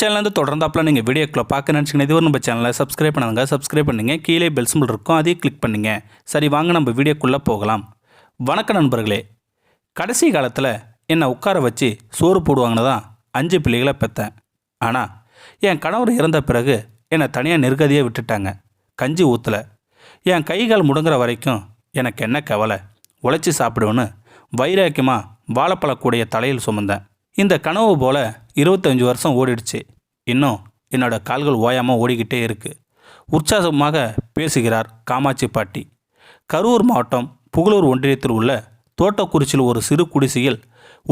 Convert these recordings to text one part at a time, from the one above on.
சேனலேருந்து தொடர்ந்தாப்பில் நீங்கள் வீடியோக்களை பார்க்க நினச்சிங்கன்னா இது ஒரு நம்ம சேனலை சப்ஸ்கிரைப் பண்ணாங்க சப்ஸ்கிரைப் பண்ணுங்கள். கீழே பெல் சிம்பிள் இருக்கும், அதையும் கிளிக் பண்ணுங்கள். சரி, வாங்க நம்ம வீடியோக்குள்ளே போகலாம். வணக்கம் நண்பர்களே. கடைசி காலத்தில் என்னை உட்கார வச்சு சோறு போடுவாங்கன்னு தான் 5 பிள்ளைகளை பெற்றேன். ஆனால் என் கணவர் இறந்த பிறகு என்னை தனியாக நிர்கதியாக விட்டுட்டாங்க. கஞ்சி ஊற்றலை. என் கைகால் முடங்குற வரைக்கும் எனக்கு என்ன கவலை, உழைச்சி சாப்பிடுவேன்னு வைராக்கியமாக வாழைப்பழக்கூடிய தலையில் சுமந்தேன். இந்த கனவு போல் 25 வருஷம் ஓடிடுச்சு. இன்னும் என்னோட கால்கள் ஓயாமல் ஓடிக்கிட்டே இருக்குது. உற்சாகமாக பேசுகிறார் காமாட்சி பாட்டி. கரூர் மாவட்டம் புகழூர் ஒன்றியத்தில் உள்ள தோட்டக்குறிச்சியில் ஒரு சிறு குடிசையில்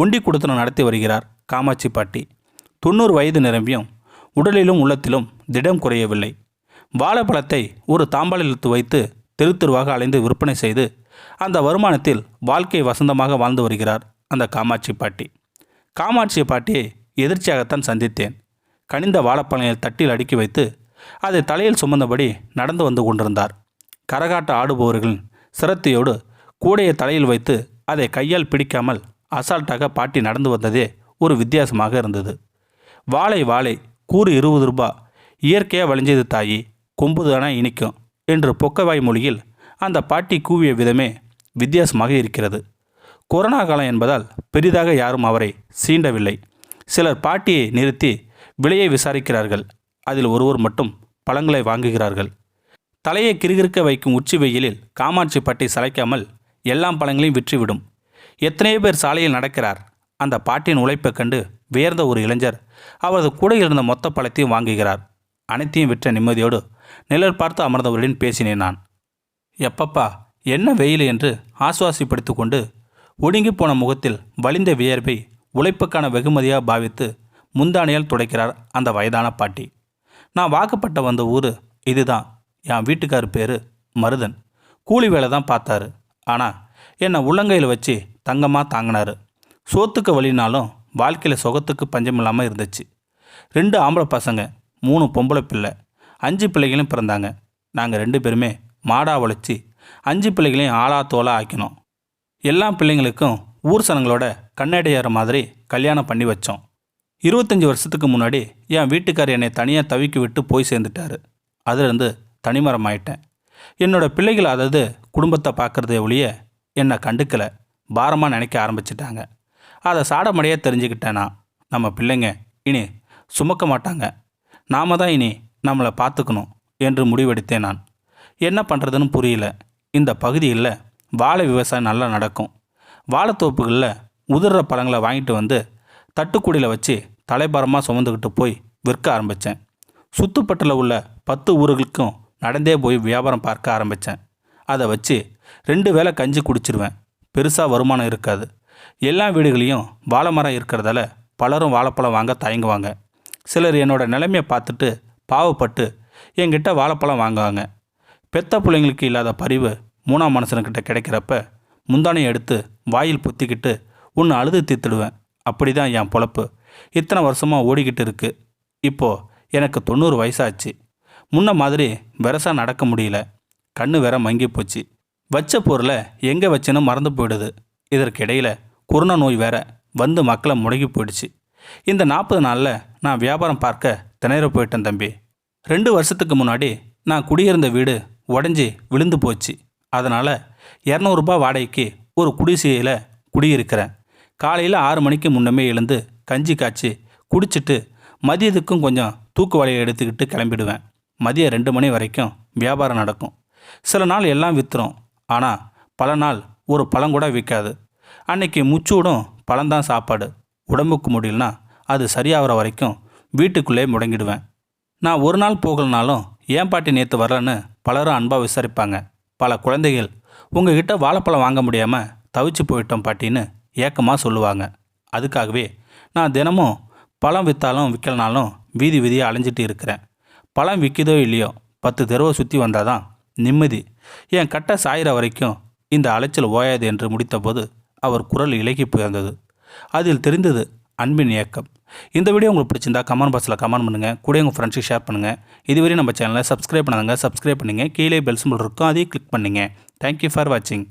ஒண்டி குடித்தனம் நடத்தி வருகிறார் காமாட்சி பாட்டி. 90 வயது நிரம்பியும் உடலிலும் உள்ளத்திலும் திடம் குறையவில்லை. வாழைப்பழத்தை ஒரு தாம்பாளில் வைத்து தெரு தெருவாக அலைந்து விற்பனை செய்து அந்த வருமானத்தில் வாழ்க்கை வசந்தமாக வாழ்ந்து வருகிறார் அந்த காமாட்சி பாட்டி. காமாட்சி பாட்டியை எதிர்ச்சியாகத்தான் சந்தித்தேன். கனிந்த வாழைப்பழங்களை தட்டில் அடுக்கி வைத்து அதை தலையில் சுமந்தபடி நடந்து வந்து கொண்டிருந்தார். கரகாட்ட ஆடுபவர்களின் சிரத்தையோடு கூடையை தலையில் வைத்து அதை கையால் பிடிக்காமல் அசால்ட்டாக பாட்டி நடந்து வந்ததே ஒரு வித்தியாசமாக இருந்தது. வாழை வாழை கூறு 20 ரூபாய், இயற்கையாக விளைஞ்சது தாயி, கொம்புதானா இனிக்கும் என்று பொக்கவாய் மொழியில் அந்த பாட்டி கூவிய விதமே வித்தியாசமாக இருக்கிறது. கொரோனா காலம் என்பதால் பெரிதாக யாரும் அவரை சீண்டவில்லை. சிலர் பாட்டியை நிறுத்தி விலையை விசாரிக்கிறார்கள். அதில் ஒருவர் மட்டும் பழங்களை வாங்குகிறார்கள். தலையை கிறுகிறுக்க வைக்கும் உச்சி வெயிலில் காமாட்சி பாட்டி சளைக்காமல் எல்லா பழங்களையும் விற்றுவிடும். எத்தனையோ பேர் சாலையில் நடக்கிறார். அந்த பாட்டியின் உழைப்பை கண்டு வியர்ந்த ஒரு இளைஞர் அவரது கூடையில் இருந்த மொத்த பழத்தையும் வாங்குகிறார். அனைத்தையும் விற்ற நிம்மதியோடு நிழல் பார்த்து அமர்ந்தவருடன் பேசினேன் நான். எப்பப்பா என்ன வெயில் என்று ஆசுவாசப்படுத்தி கொண்டு ஒடுங்கி போன முகத்தில் வலிந்த வியர்வை உழைப்புக்கான வெகுமதியாக பாவித்து முந்தானையால் துடைக்கிறார் அந்த வயதான பாட்டி. நான் வாக்கப்பட்ட வந்த ஊர் இதுதான். என் வீட்டுக்கார் பேர் மருதன். கூலி வேலை தான் பார்த்தாரு. ஆனால் என்னை உள்ளங்கையில் வச்சு தங்கமாக தாங்கினார். சோத்துக்கு வழினாலும் வாழ்க்கையில் சுகத்துக்கு பஞ்சமில்லாமல் இருந்துச்சு. 2 ஆம்பளை பசங்க, 3 பொம்பளை பிள்ளை, 5 பிள்ளைகளையும் பிறந்தாங்க. நாங்கள் 2 பேருமே மாடா உழைச்சி 5 பிள்ளைகளையும் ஆளா தோலா ஆக்கினோம். எல்லா பிள்ளைங்களுக்கும் ஊர் சனங்களோட கண்ணடையாற மாதிரி கல்யாணம் பண்ணி வச்சோம். 25 வருஷத்துக்கு முன்னாடி என் வீட்டுக்கார் என்னை தனியாக தவிக்கி விட்டு போய் சேர்ந்துட்டார். அதிலிருந்து தனிமரம் ஆயிட்டேன். என்னோட பிள்ளைகள் அதாவது குடும்பத்தை பார்க்குறதே ஒழிய என்னை கண்டுக்கலை, பாரமாக நினைக்க ஆரம்பிச்சிட்டாங்க. அதை சாடமடையாக தெரிஞ்சுக்கிட்டேன்னா நம்ம பிள்ளைங்க இனி சுமக்க மாட்டாங்க, நாம தான் இனி நம்மளை பார்த்துக்கணும் என்று முடிவெடுத்தேன் நான். என்ன பண்ணுறதுன்னு புரியல. இந்த பகுதியில் வாழை விவசாயம் நல்லா நடக்கும். வாழைத்தோப்புகளில் உதிர்ற பழங்களை வாங்கிட்டு வந்து தட்டுக்குடியில் வச்சு தலைபாரமாக சுமந்துக்கிட்டு போய் விற்க ஆரம்பித்தேன். சுத்துப்பட்டில் உள்ள 10 ஊர்களுக்கும் நடந்தே போய் வியாபாரம் பார்க்க ஆரம்பித்தேன். அதை வச்சு 2 வேளை கஞ்சி குடிச்சிருவேன். பெருசாக வருமானம் இருக்காது. எல்லா வீடுகளையும் வாழை மரம் இருக்கிறதால பலரும் வாழைப்பழம் வாங்க தயங்குவாங்க. சிலர் என்னோட நிலைமையை பார்த்துட்டு பாவப்பட்டு என்கிட்ட வாழைப்பழம் வாங்குவாங்க. பெத்த பிள்ளைங்களுக்கு இல்லாத பரிவு 3ஆம் மனுஷனுக்கிட்ட கிடைக்கிறப்ப முந்தானையை எடுத்து வாயில் புத்திக்கிட்டு உன்னை அழுது தீர்த்துடுவேன். அப்படி தான் என் பொழப்பு இத்தனை வருஷமாக ஓடிக்கிட்டு இருக்குது. இப்போது எனக்கு 90 வயசாச்சு. முன்ன மாதிரி வெரசாக நடக்க முடியல. கண்ணு வேற மங்கி போச்சு. வச்ச பொருளை எங்கே வச்சேன்னு மறந்து போயிடுது. இதற்கிடையில் கொரோனா நோய் வேற வந்து மக்களை முடங்கி போயிடுச்சு. இந்த 40 நாளில் நான் வியாபாரம் பார்க்க திணற போயிட்டேன் தம்பி. 2 வருஷத்துக்கு முன்னாடி நான் குடியிருந்த வீடு உடஞ்சி விழுந்து போச்சு. அதனால் 200 ரூபாய் வாடகைக்கு ஒரு குடிசையில் குடியிருக்கிறேன். காலையில் 6 மணிக்கு முன்னமே எழுந்து கஞ்சி காய்ச்சி குடிச்சிட்டு மதியத்துக்கும் கொஞ்சம் தூக்கு வலையை எடுத்துக்கிட்டு கிளம்பிடுவேன். மதியம் 2 மணி வரைக்கும் வியாபாரம் நடக்கும். சில நாள் எல்லாம் விற்றுரும். ஆனால் பல நாள் ஒரு பழம் கூட விற்காது. அன்னைக்கு முச்சூடும் பழம்தான் சாப்பாடு. உடம்புக்கு முடியலனா அது சரியாகிற வரைக்கும் வீட்டுக்குள்ளே முடங்கிடுவேன். நான் ஒரு நாள் போகலனாலும் ஏன் பாட்டி நேற்று வரலன்னு பலரும் அன்பாக விசாரிப்பாங்க. பல குழந்தைகள் உங்ககிட்ட வாழைப்பழம் வாங்க முடியாமல் தவிச்சு போயிட்டோம் பாட்டின்னு ஏக்கமாக சொல்லுவாங்க. அதுக்காகவே நான் தினமும் பழம் விற்றாலும் விற்கலனாலும் வீதி வீதியாக அலைஞ்சிட்டு இருக்கிறேன். பழம் விற்கிதோ இல்லையோ 10 தெருவை சுற்றி வந்தால் தான் நிம்மதி. என் கட்டை சாயிற வரைக்கும் இந்த அலைச்சல் ஓயாது என்று முடித்தபோது அவர் குரல் இலகி போயிருந்தது. அதில் தெரிந்தது அன்பின் இயக்கம். இந்த வீடியோ உங்களுக்கு பிடிச்சிருந்தா கமெண்ட் பாக்ஸில் கமெண்ட் பண்ணுங்கள். கூட உங்கள் ஃப்ரெண்ட்ஸுக்கு ஷேர் பண்ணுங்கள். இதுவரை நம்ம சேனலை சப்ஸ்கிரைப் பண்ணாங்க சப்ஸ்கிரைப் பண்ணுங்கள். கீழே பெல் சிம்பல் இருக்கும், அதையும் கிளிக் பண்ணுங்கள். தேங்க்யூ ஃபார் வாட்சிங்.